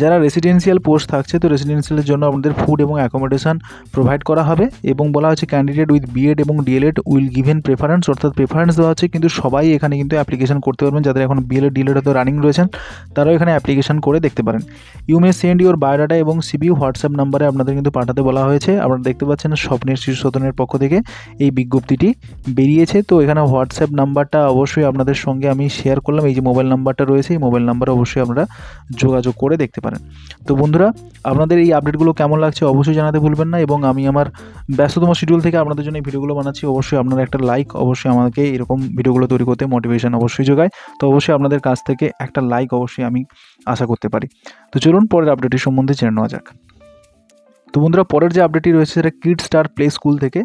যারা রেসিডেন্সিয়াল পোস্ট থাকছে, তো রেসিডেন্সিয়ালের জন্য আপনাদের ফুড এবং অ্যাকোমোডেশন প্রোভাইড করা হবে। এবং বলা হচ্ছে ক্যান্ডিডেট উইথ বিএড এবং ডিএলএড উইল গিভেন প্রেফারেন্স, অর্থাৎ প্রেফারেন্স দেওয়া হচ্ছে, কিন্তু সবাই এখানে কিন্তু অ্যাপ্লিকেশন করতে পারবেন। যাদের এখন বিএলএড ডিএলএড হয়তো রানিং রয়েছেন তারাও এখানে অ্যাপ্লিকেশন করে দেখতে পারেন। You may send your biodata এবং সিবি হোয়াটসঅ্যাপ নাম্বারে আপনাদের কিন্তু পাঠাতে বলা হয়েছে। আপনারা দেখতে পাচ্ছেন স্বপ্নের শিশু সদনের পক্ষ থেকে এই বিজ্ঞপ্তিটি বেরিয়েছে। তো এখানে হোয়াটসঅ্যাপ নাম্বারটা অবশ্যই আপনাদের সঙ্গে আমি শেয়ার করলাম, এই যে মোবাইল নাম্বারটা রয়েছে এই মোবাইল নাম্বারে অবশ্যই আপনারা যোগাযোগ করে দেখতে পারেন। তো বন্ধুরা, আপনাদের এই আপডেটগুলো কেমন লাগছে অবশ্যই জানাতে ভুলবেন না, এবং আমি আমার ব্যস্ততম শিডিউল থেকে আপনাদের জন্য এই ভিডিওগুলো বানাচ্ছি। অবশ্যই আপনারা একটা লাইক অবশ্যই আমাকে এরকম ভিডিওগুলো তৈরি করতে মোটিভেশন অবশ্যই যোগায়। তো অবশ্যই আপনাদের কাছ থেকে একটা লাইক অবশ্যই আমি আশা করতে পারি। তো চলুন পরের আপডেটের সম্বন্ধে জেনে নেওয়া যাক। তো বন্ধুরা, পরের যে আপডেটটি রয়েছে সেটা কিড স্টার প্লে স্কুল থেকে।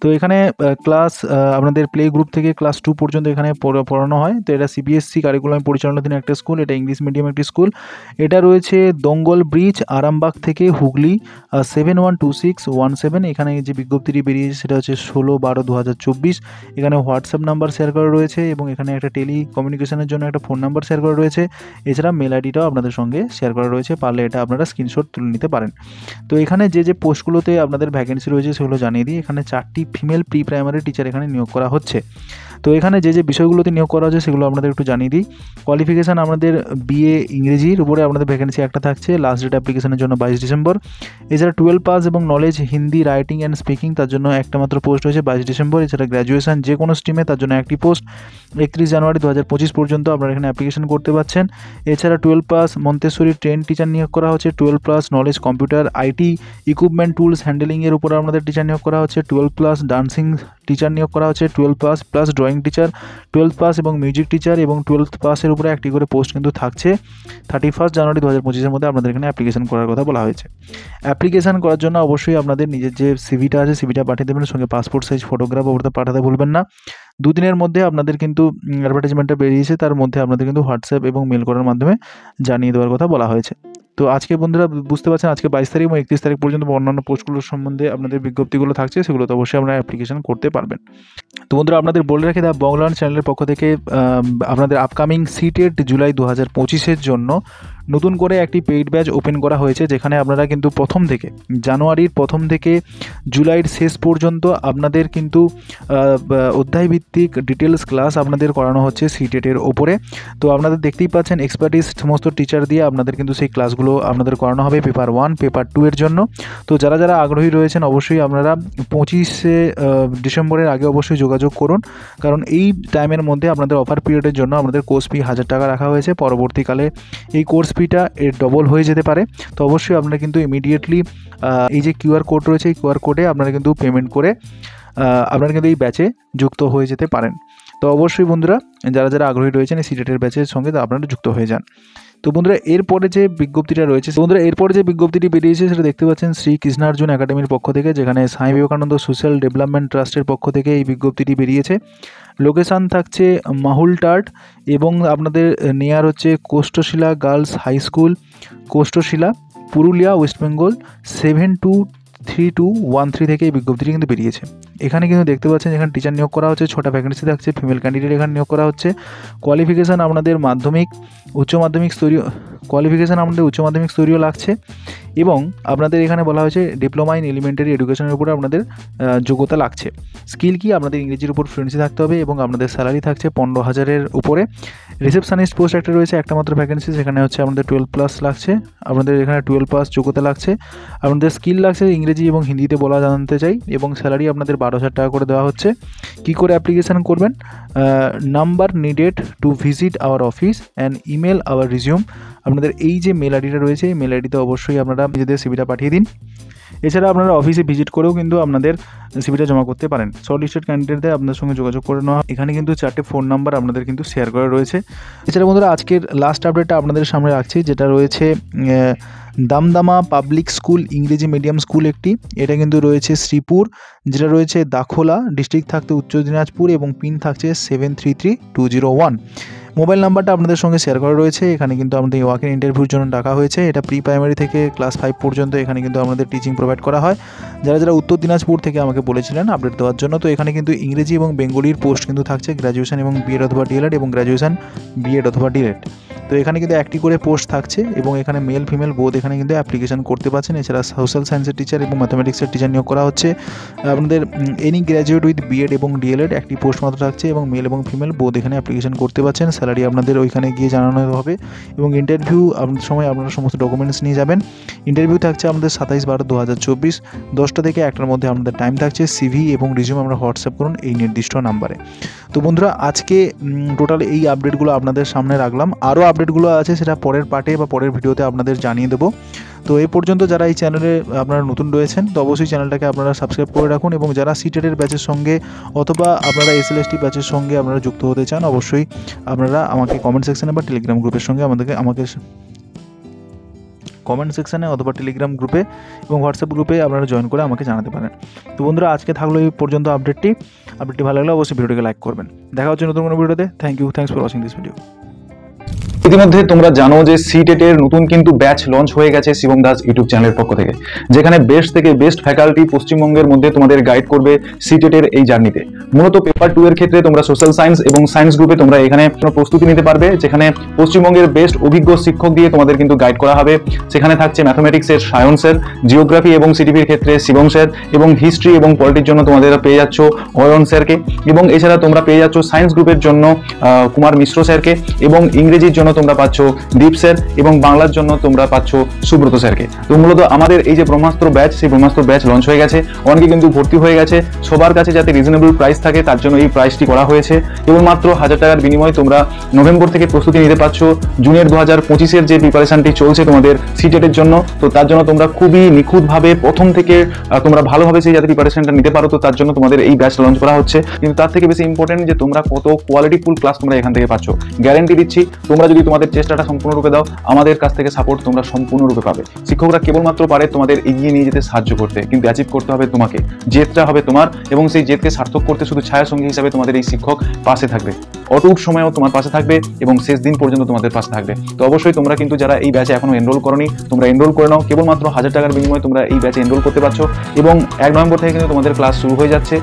তো এখানে ক্লাস আপনাদের প্লে গ্রুপ থেকে ক্লাস 2 পর্যন্ত এখানে পড়ানো হয়। তো এটা সিবিএসসি কারিকুলাম পরিচালনাধীন একটা স্কুল, এটা ইংলিশ মিডিয়াম একটি স্কুল। এটা রয়েছে দঙ্গল ব্রিজ, আরামবাগ থেকে হুগলি 712617। এখানে যে বিজ্ঞপ্তিটি বেরিয়েছে সেটা হচ্ছে 16/12/2024। এখানে হোয়াটসঅ্যাপ নাম্বার শেয়ার করা রয়েছে এবং এখানে একটা টেলিকমিউনিকেশনের জন্য একটা ফোন নাম্বার শেয়ার করা রয়েছে। এছাড়া মেল আইডিটাও আপনাদের সঙ্গে শেয়ার করা রয়েছে, পারলে এটা আপনারা স্ক্রিনশট তুলে নিতে পারেন। তো এখানে যে পোস্টগুলোতে আপনাদের ভ্যাকেন্সি রয়েছে সেগুলো জানিয়ে দিই। এখানে 4টি ফিমেল প্রি প্রাইমারি টিচার এখানে নিয়োগ করা হচ্ছে। তো এখানে যে বিষয়গুলোতে নিয়োগ করা হচ্ছে সেগুলো আপনাদের একটু জানিয়ে দিই। কোয়ালিফিকেশান আপনাদের বিএ ইংরেজির উপরে আপনাদের ভ্যাকেন্সি একটা থাকছে, লাস্ট ডেট অ্যাপ্লিকেশনের জন্য 22 ডিসেম্বর। এছাড়া 12 পাস এবং knowledge Hindi writing and speaking তার জন্য একটা মাত্র পোস্ট হয়েছে 22 ডিসেম্বর। এছাড়া গ্র্যাজুয়েশন যে কোনো স্ট্রিমে তার জন্য একটি পোস্ট 31 জানুয়ারি 2025 পর্যন্ত আপনারা এখানে অ্যাপ্লিকেশন করতে পারছেন। এছাড়া 12 পাস মন্তেশ্বরী ট্রেন টিচার নিয়োগ করা হচ্ছে, 12 plus knowledge computer IT equipment tools হ্যান্ডেলিংয়ের উপর আপনাদের টিচার নিয়োগ করা হচ্ছে, 12 প্লাস ডান্সিং টিচার নিয়োগ করা হচ্ছে, 12 pass plus drawing teacher, 12 pass এবং মিউজিক টিচার এবং 12 পাসের উপরে একটি করে পোস্ট কিন্তু থাকছে। 31 জানুয়ারি 2025-এর মধ্যে আপনাদের এখানে অ্যাপ্লিকেশন করার কথা বলা হয়েছে। অ্যাপ্লিকেশন করার জন্য অবশ্যই আপনাদের নিজের যে সিভিটা আছে সিভিটা পাঠিয়ে দেবেন, সঙ্গে পাসপোর্ট সাইজ ফটোগ্রাফ ওটা পাঠাতে ভুলবেন না। 2 দিনের মধ্যে আপনাদের কিন্তু অ্যাডভার্টাইজমেন্টটা বেরিয়েছে, তার মধ্যে আপনাদের কিন্তু হোয়াটসঅ্যাপ এবং মেল করার মাধ্যমে জানিয়ে দেওয়ার কথা বলা হয়েছে। তো আজকে বন্ধুরা বুঝতে পারছেন আজকে 22 তারিখ এবং 31 তারিখ পর্যন্ত অন্যান্য পোস্টগুলোর সম্বন্ধে আপনাদের বিজ্ঞপ্তিগুলো থাকছে, সেগুলো তো অবশ্যই আপনারা অ্যাপ্লিকেশন করতে পারবেন। তো বন্ধুরা আপনাদের বলে রাখি দ্য বংলান চ্যানেলের পক্ষ থেকে আপনাদের আপকামিং সিটেট জুলাই 2025-এর জন্য নতুন করে একটি পেইড ব্যাচ ওপেন করা হয়েছে, যেখানে আপনারা কিন্তু প্রথম থেকে জানুয়ারির প্রথম থেকে জুলাইয়ের শেষ পর্যন্ত আপনাদের কিন্তু অধ্যায়ভিত্তিক ডিটেলস ক্লাস আপনাদের করানো হচ্ছে সিটেটের ওপরে। তো আপনাদের দেখতেই পাচ্ছেন এক্সপার্টিস সমস্ত টিচার দিয়ে আপনাদের কিন্তু সেই ক্লাসগুলো আপনাদের করানো হবে পেপার 1 পেপার 2 এর জন্য। তো যারা আগ্রহী রয়েছেন অবশ্যই আপনারা 25শে ডিসেম্বরের আগে অবশ্যই যোগাযোগ করুন, কারণ এই টাইমের মধ্যে আপনাদের অফার পিরিয়ডের জন্য আপনাদের কোর্স ফি 1000 টাকা রাখা হয়েছে। পরবর্তীকালে এই কোর্স ফিটা এর ডবল হয়ে যেতে পারে। তো অবশ্যই আপনারা কিন্তু ইমিডিয়েটলি এই যে কিউআর কোড রয়েছে এই কিউআর কোডে আপনারা কিন্তু পেমেন্ট করে আপনারা কিন্তু এই ব্যাচে যুক্ত হয়ে যেতে পারেন। তো অবশ্যই বন্ধুরা যারা আগ্রহী রয়েছেন এই সিটেটের ব্যাচের সঙ্গে আপনারা যুক্ত হয়ে যান। তো বন্ধুরা এরপরে যে বিজ্ঞপ্তিটা রয়েছে এরপরে যে বিজ্ঞপ্তিটি বেরিয়েছে সেটা দেখতে পাচ্ছেন শ্রী কৃষ্ণার্জুন একাডেমির পক্ষ থেকে, যেখানে স্বামী বিবেকানন্দ সোশ্যাল ডেভেলপমেন্ট ট্রাস্টের পক্ষ থেকে এই বিজ্ঞপ্তিটি বেরিয়েছে। লোকেশান থাকছে মাহুলটাট এবং আপনাদের নেয়ার হচ্ছে Kotshila girls high school, Kotshila, Purulia, West Bengal 723213 থেকে এই বিজ্ঞপ্তিটি কিন্তু বেরিয়েছে। এখানে কিন্তু দেখতে পাচ্ছেন এখানে টিচার নিয়োগ করা হচ্ছে, 6টা ভ্যাকেন্সি থাকছে, ফিমেল ক্যান্ডিডেট এখানে নিয়োগ করা হচ্ছে। কোয়ালিফিকেশান আপনাদের উচ্চ মাধ্যমিক স্তরীয় লাগছে এবং আপনাদের এখানে বলা হয়েছে ডিপ্লোমা ইন এলিমেন্টারি এডুকেশনের উপরে আপনাদের যোগ্যতা লাগছে। স্কিল কি আপনাদের ইংরেজির উপর ফ্লুয়েন্সি থাকতে হবে এবং আপনাদের স্যালারি থাকছে 15,000-এর উপরে। রিসেপশনিস্ট পোস্ট একটা রয়েছে, একটা মাত্র ভ্যাকেন্সি, সেখানে হচ্ছে আপনাদের 12 প্লাস লাগছে, আপনাদের এখানে 12 পাস যোগ্যতা লাগছে। আপনাদের স্কিল লাগছে ইংরেজি এবং হিন্দিতে বলা জানতে চাই এবং স্যালারি আপনাদের 12,000 টাকা করে দেওয়া হচ্ছে। কি করে অ্যাপ্লিকেশান করবেন? Number needed to visit our office and email hour resume. আপনাদের এই যে মেল আইডিটা রয়েছে এই মেল আইডিতে অবশ্যই আপনারা নিজেদের সিভিটা পাঠিয়ে দিন। এছাড়া আপনারা অফিসে ভিজিট করেও কিন্তু আপনাদের সিভিটা জমা করতে পারেন। শর্ট লিস্টেড ক্যান্ডিডেটদের আপনাদের সঙ্গে যোগাযোগ করে নেওয়া। এখানে কিন্তু 4টে ফোন নাম্বার আপনাদের কিন্তু শেয়ার করা রয়েছে। এছাড়া বন্ধুরা আজকের লাস্ট আপডেটটা আপনাদের সামনে রাখছি, যেটা রয়েছে দামদামা পাবলিক স্কুল ইংরেজি মিডিয়াম স্কুল একটি, এটা কিন্তু রয়েছে শ্রীপুর, যেটা রয়েছে দাখোলা ডিস্ট্রিক্ট থাকতে উত্তর দিনাজপুর এবং পিন থাকছে 733201। মোবাইল নাম্বারটা আপনাদের সঙ্গে শেয়ার করা রয়েছে। এখানে কিন্তু আমাদের ওয়াক ইন ইন্টারভিউর জন্য ডাকা হয়েছে। এটা প্রি প্রাইমারি থেকে ক্লাস 5 পর্যন্ত এখানে কিন্তু আমাদের টিচিং প্রোভাইড করা হয়। যারা উত্তর দিনাজপুর থেকে আমাকে বলেছিলেন আপডেট দেওয়ার জন্য, তো এখানে কিন্তু ইংরেজি এবং বেঙ্গলির পোস্ট কিন্তু থাকছে গ্র্যাজুয়েশন এবং বিএড অথবা ডিএলএড এবং গ্র্যাজুয়েশন বিএড অথবা ডিএলএড। তো এখানে কিন্তু একটি করে পোস্ট থাকছে এবং এখানে মেল ফিমেল বোথ এখানে কিন্তু অ্যাপ্লিকেশন করতে পারছেন। এছাড়া সোশ্যাল সায়েন্সের টিচার এবং ম্যাথামেটিক্সের টিচার নিয়োগ করা হচ্ছে। আপনাদের এনি গ্র্যাজুয়েট উইথ বিএড এবং ডিএলএড একটি পোস্ট মাত্র থাকছে এবং মেল এবং ফিমেল বোথ এখানে অ্যাপ্লিকেশন করতে পারছেন। স্যালারি আপনাদের ওইখানে গিয়ে জানানো হবে এবং ইন্টারভিউ আপনাদের সময় আপনারা সমস্ত ডকুমেন্টস নিয়ে যাবেন। ইন্টারভিউ থাকছে আমাদের 27/12/2024 10টা থেকে 1টার মধ্যে আপনাদের টাইম থাকছে। সিভি এবং রিজিউম আমরা হোয়াটসঅ্যাপ করুন এই নির্দিষ্ট নাম্বারে। তো বন্ধুরা আজকে টোটাল এই আপডেটগুলো আপনাদের সামনে রাখলাম। আরও আপডেটগুলো আছে সেটা পরের পার্টে বা পরের ভিডিওতে আপনাদের জানিয়ে দেবো। তো এই পর্যন্ত যারা এই চ্যানেলে আপনারা নতুন রয়েছেন তো অবশ্যই চ্যানেলটাকে আপনারা সাবস্ক্রাইব করে রাখুন এবং যারা সিটেটের ব্যাচের সঙ্গে অথবা আপনারা এসএলএসটি ব্যাচের সঙ্গে আপনারা যুক্ত হতে চান অবশ্যই আপনারা আমাকে কমেন্ট সেকশনে বা টেলিগ্রাম গ্রুপের সঙ্গে আমাকে কমেন্ট সেকশানে অথবা টেলিগ্রাম গ্রুপে এবং হোয়াটসঅ্যাপ গ্রুপে আপনারা জয়েন করে আমাকে জানাতে পারেন। তো বন্ধুরা, আজকে থাকলো এই পর্যন্ত আপডেটটি ভালো লাগলে অবশ্যই ভিডিওটিকে লাইক করবেন। দেখা হচ্ছে নতুন কোনো ভিডিওতে। Thanks for watching this video. ইতিমধ্যে তোমরা জানো যে সিটেট এর নতুন কিন্তু ব্যাচ লঞ্চ হয়ে গেছে শিবম দাস ইউটিউব চ্যানেলের পক্ষ থেকে, যেখানে বেস্ট থেকে বেস্ট ফ্যাকাল্টি পশ্চিমবঙ্গের মধ্যে তোমাদের গাইড করবে সিটেট এর এই জার্নিতে। মূলত পেপার 2 এর ক্ষেত্রে তোমরা সোশ্যাল সায়েন্স এবং সায়েন্স গ্রুপে তোমরা এখানে প্রস্তুতি নিতে পারবে, যেখানে পশ্চিমবঙ্গের বেস্ট অভিজ্ঞ শিক্ষক দিয়ে তোমাদের কিন্তু গাইড করা হবে। সেখানে থাকছে ম্যাথমেটিক্সের সায়ন স্যার, জিওগ্রাফি এবং সিটিভির ক্ষেত্রে শিবম স্যার, এবং হিস্ট্রি এবং পলিটির জন্য তোমাদের পেয়ে যাচ্ছ অয়ন স্যারকে, এবং এছাড়া তোমরা পেয়ে যাচ্ছ সায়েন্স গ্রুপের জন্য কুমার মিশ্র স্যারকে, এবং ইংরেজির জন্য তোমরা পাচ্ছ দীপ স্যার, এবং বাংলার জন্য তোমরা পাচ্ছ সুব্রত স্যারকে। তো মূলত আমাদের এই যে ব্রহ্মাস্ত্র ব্যাচ, সেই ব্রহ্মাস্ত্র ব্যাচ লঞ্চ হয়ে গেছে, অনেকে কিন্তু ভর্তি হয়ে গেছে। সবার কাছে যাতে রিজনেবল প্রাইস থাকে তার জন্য এই প্রাইসটি করা হয়েছে। কেবলমাত্র 1000 টাকার বিনিময়ে তোমরা নভেম্বর থেকে প্রস্তুতি নিতে পারছো জুনের 2025-এর যে প্রিপারেশনটি চলছে তোমাদের সিটেটের জন্য। তো তার জন্য তোমরা খুবই নিখুঁতভাবে প্রথম থেকে তোমরা ভালোভাবে সেই যাতে প্রিপারেশনটা নিতে পারো, তো তার জন্য তোমাদের এই ব্যাচ লঞ্চ করা হচ্ছে। কিন্তু তার থেকে বেশি ইম্পর্টেন্ট যে তোমরা কত কোয়ালিটিফুল ক্লাস তোমরা এখান থেকে পাচ্ছ। গ্যারান্টি দিচ্ছি, তোমরা যদি তোমাদের চেষ্টাটা সম্পূর্ণরূপে দাও, আমাদের কাছ থেকে সাপোর্ট তোমরা সম্পূর্ণরূপে পাবে। শিক্ষকরা কেবলমাত্র পারে তোমাদের এগিয়ে নিয়ে যেতে সাহায্য করতে, কিন্তু অ্যাচিভ করতে হবে তোমাকে। জেদটা হবে তোমার, এবং সেই জেদকে সার্থক করতে শুধু ছায়াসঙ্গী হিসাবে তোমাদের এই শিক্ষক পাশে থাকবে। অটুট সময়েও তোমার পাশে থাকবে এবং শেষ দিন পর্যন্ত তোমাদের পাশে থাকবে। তো অবশ্যই তোমরা কিন্তু যারা এই ব্যাচে এখনো এনরোল করোনি, তোমরা এনরোল করে নাও। কেবলমাত্র 1000 টাকার বিনিময়ে তোমরা এই ব্যাচে এনরোল করতে পারছো, এবং 1 নভেম্বর থেকে কিন্তু তোমাদের ক্লাস শুরু হয়ে যাচ্ছে।